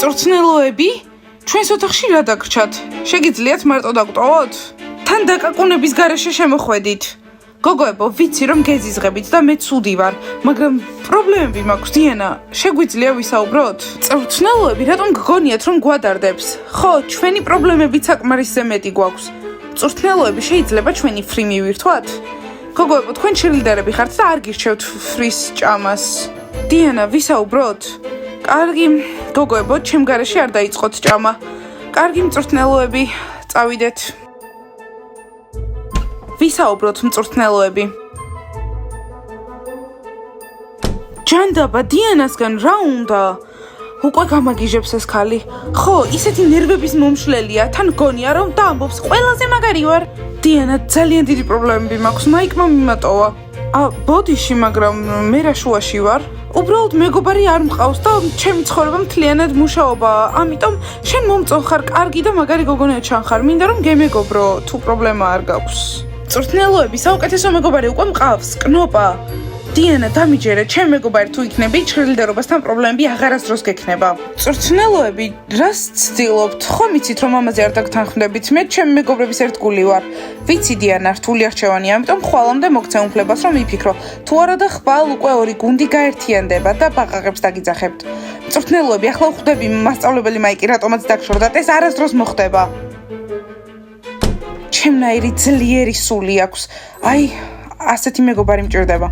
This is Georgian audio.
მწვრთნელოები? ჩვენს ოთახში რა დაგრჩათ? შეგიძლიათ მარტო დაგვტოვოთ? თან დაკაკუნების გარეშე შემოხვედით. გოგოებო, ვიცი რომ გეზიზღებით და მე ცუდი ვარ, მაგრამ პრობლემები მაქვს, დიანა, შეგვიძლია ვისაუბროთ? მწვრთნელოები, რატომ გგონიათ რომ გვადარდებს? ხო, ჩვენი პრობლემებიც საკმარისზე მეტი გვაქვს. მწვრთნელოები, შეიძლება ჩვენი ფრი მივირთვათ? გოგოებო, თქვენ ჩერლიდერები ხართ და არ გირჩევთ ფრის ჭამას. დიანა, ვისაუბროთ? კარგი, გოგოებო, ჩემ გარეშე არ დაიწყოთ ჭამა. კარგი მწვრთნელოები, წავიდეთ. ვისაუბროთ მწვრთნელოები. ჯანდაბა, დიანასგან რა უნდა? უკვე გამაგიჟებს ეს ქალი. ხო, ისეთი ნერვების მომშლელია, თან გონია რომ დაამბობს ყველაზე მაგარი ვარ. დიანა, ძალიან დიდი პრობლემები მაქვს, მაიკმა მიმატოვა. ბოდიში, მაგრამ მე რა შუაში ვარ? უბრალოდ მეგობარი არ მყავს და ჩემი ცხოვრება მთლიანად მუშაობაა. ამიტომ შენ მომწონ ხარ, კარგი და მაგარი გოგონა ჩანხარ. მინდა რომ გემეგობრო, თუ პრობლემა არ გაქვს. მწვრთნელოები, საუკეთესო მეგობარი უკვე მყავს, კნოპა. დიანა, დამიჯერე, ჩემ მეგობარი თუ იქნები, ჩრდილდერობასთან პრობლემები აღარასდროს გექნება. მწვრთნელოები, რას ცდილობთ? ხომ იცით რომ ამაზე არ დაგთანხმდებით? მე ჩემი მეგობრების ერთ გული ვარ. ვიცი დიანა, რთული არჩევანია, ამიტომ ხვალამდე მოგცე უფლებას რომ იფიქრო. თუ არა და ხვალ უკვე ორი გუნდი გაერთიანდება და ბაყაყებს დაგიძახებთ. მწვრთნელოები, ახლა ვხვდები მასწავლებელი მაიკი რატომაც დაგშორდათ, ეს არასდროს მოხდება. ჩემნაირი ძლიერი სული აქვს. აი, ასეთი მეგობარი მჭირდება.